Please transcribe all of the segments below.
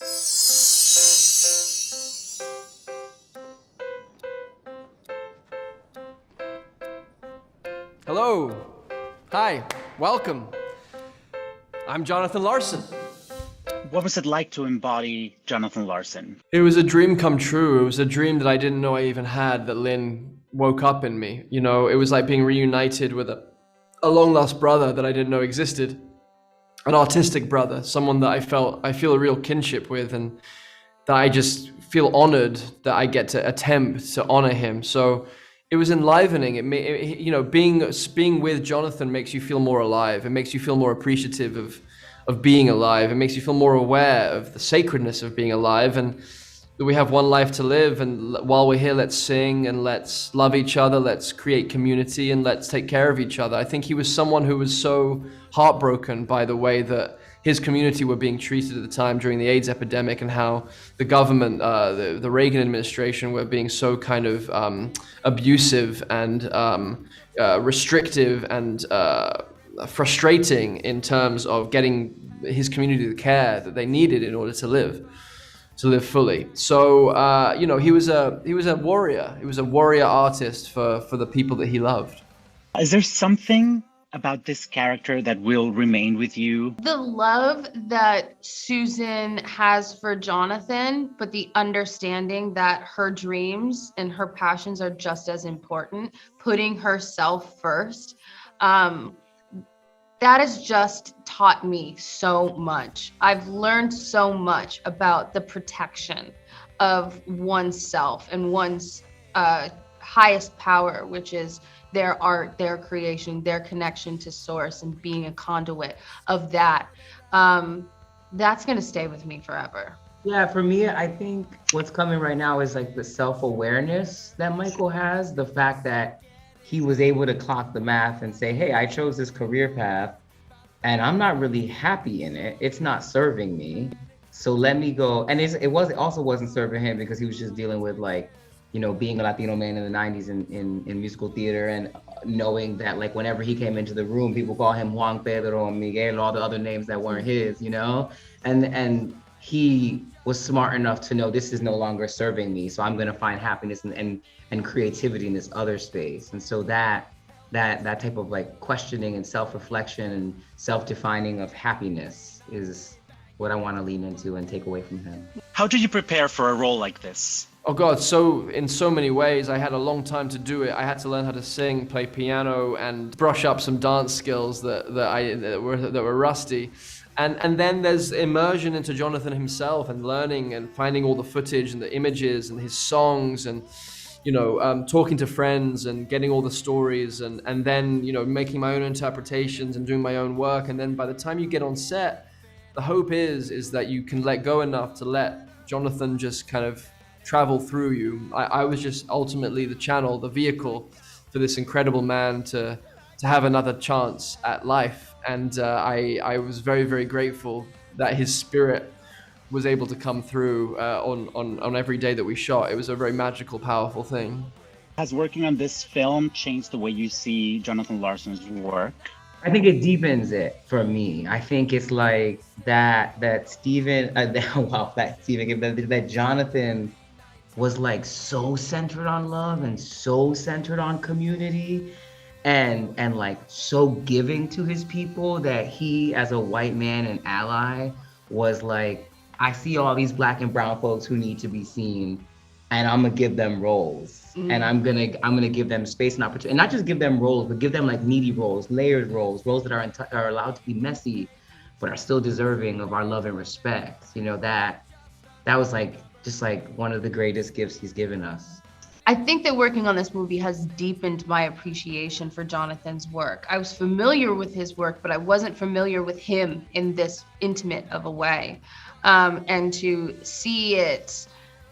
Hello. Hi. Welcome. I'm Jonathan Larson. What was it like to embody Jonathan Larson? It was a dream come true. It was a dream that I didn't know I even had, that Lynn woke up in me. You know, it was like being reunited with a long lost brother that I didn't know existed. An artistic brother, someone that I feel a real kinship with, and that I just feel honored that I get to attempt to honor him. So it was enlivening. Being with Jonathan makes you feel more alive. It makes you feel more appreciative of being alive. It makes you feel more aware of the sacredness of being alive, and that we have one life to live. And while we're here, let's sing and let's love each other. Let's create community and let's take care of each other. I think he was someone who was so heartbroken by the way that his community were being treated at the time during the AIDS epidemic, and how the government, the Reagan administration, were being so kind of abusive and restrictive and frustrating in terms of getting his community the care that they needed in order to live fully. So he was a warrior. He was a warrior artist for the people that he loved. Is there something about this character that will remain with you? The love that Susan has for Jonathan, but the understanding that her dreams and her passions are just as important, putting herself first. That has just taught me so much. I've learned so much about the protection of oneself and one's highest power, which is their art, their creation, their connection to source, and being a conduit of that. That's gonna stay with me forever. Yeah, for me, I think what's coming right now is like the self-awareness that Michael has, the fact that he was able to clock the math and say, hey, I chose this career path and I'm not really happy in it. It's not serving me. So let me go. And it also wasn't serving him because he was just dealing with being a Latino man in the 90s in musical theater, and knowing that like whenever he came into the room, people call him Juan Pedro and Miguel, all the other names that weren't his, and he was smart enough to know this is no longer serving me. So I'm going to find happiness and creativity in this other space. And so that type of like questioning and self-reflection and self-defining of happiness is what I want to lean into and take away from him. How did you prepare for a role like this? Oh God, so in so many ways. I had a long time to do it. I had to learn how to sing, play piano, and brush up some dance skills that were rusty. And then there's immersion into Jonathan himself, and learning and finding all the footage and the images and his songs, and talking to friends and getting all the stories, and then making my own interpretations and doing my own work. And then by the time you get on set, the hope is that you can let go enough to let Jonathan just kind of travel through you. I was just ultimately the channel, the vehicle for this incredible man to have another chance at life. And I was very, very grateful that his spirit was able to come through on every day that we shot. It was a very magical, powerful thing. Has working on this film changed the way you see Jonathan Larson's work? I think it deepens it for me. I think it's like that Jonathan was like so centered on love and so centered on community and like so giving to his people, that he, as a white man and ally, was like, I see all these Black and brown folks who need to be seen, and I'm gonna give them roles. And I'm gonna give them space and opportunity, and not just give them roles, but give them like meaty roles, layered roles that are allowed to be messy, but are still deserving of our love and respect. That was like just like one of the greatest gifts he's given us. I think that working on this movie has deepened my appreciation for Jonathan's work. I was familiar with his work, but I wasn't familiar with him in this intimate of a way. And to see it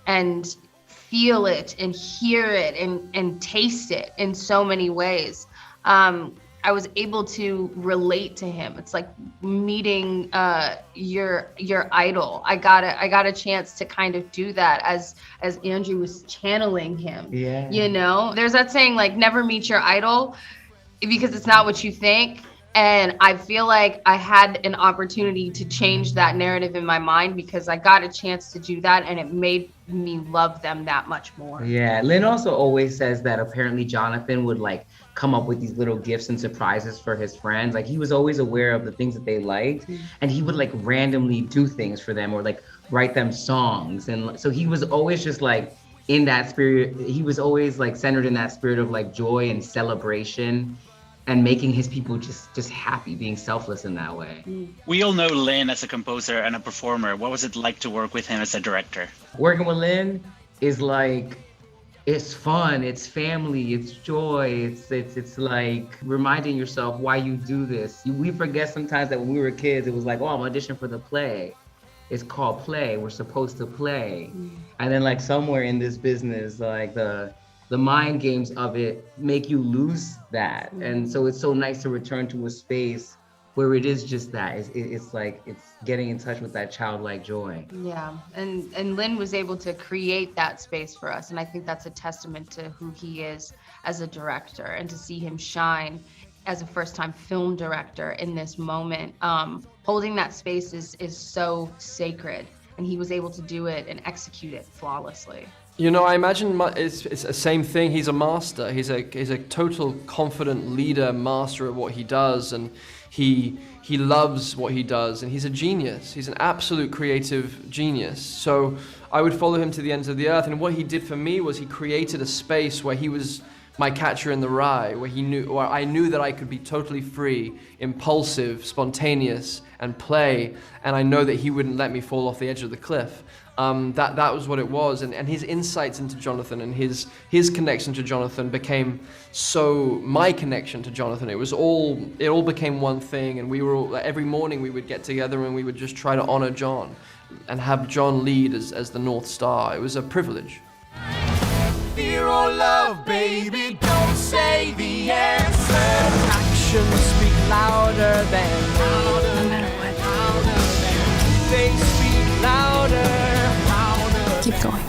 and feel it and hear it and taste it in so many ways, I was able to relate to him. It's like meeting your idol. I got a chance to kind of do that as Andrew was channeling him. Yeah. There's that saying, like, never meet your idol, because it's not what you think. And I feel like I had an opportunity to change that narrative in my mind because I got a chance to do that and it made me love them that much more. Yeah, Lynn also always says that apparently Jonathan would like come up with these little gifts and surprises for his friends. Like he was always aware of the things that they liked, and he would like randomly do things for them or like write them songs. And so he was always just like in that spirit. He was always like centered in that spirit of like joy and celebration and making his people just happy, being selfless in that way. We all know Lin as a composer and a performer. What was it like to work with him as a director? Working with Lin is like, it's fun, it's family, it's joy, it's like reminding yourself why you do this. We forget sometimes that when we were kids, it was like, oh, I'm auditioning for the play. It's called play, we're supposed to play. And then like somewhere in this business, like the mind games of it make you lose that. And so it's so nice to return to a space where it is just that. It's like, it's getting in touch with that childlike joy. Yeah, and Lin was able to create that space for us. And I think that's a testament to who he is as a director, and to see him shine as a first-time film director in this moment. Holding that space is so sacred, and he was able to do it and execute it flawlessly. You know, I imagine it's the same thing. He's a master. He's a total confident leader, master of what he does, and he loves what he does, and he's a genius. He's an absolute creative genius. So I would follow him to the ends of the earth. And what he did for me was he created a space where he was my catcher in the rye, where I knew that I could be totally free, impulsive, spontaneous, and play, and I know that he wouldn't let me fall off the edge of the cliff. That was what it was, and his insights into Jonathan and his connection to Jonathan became so my connection to Jonathan. It all became one thing, and we were all, every morning we would get together and we would just try to honor John and have John lead as the North Star. It was a privilege. Fear or love, baby, don't say the answer. Actions speak louder than words. No matter what. They speak louder. Keep going.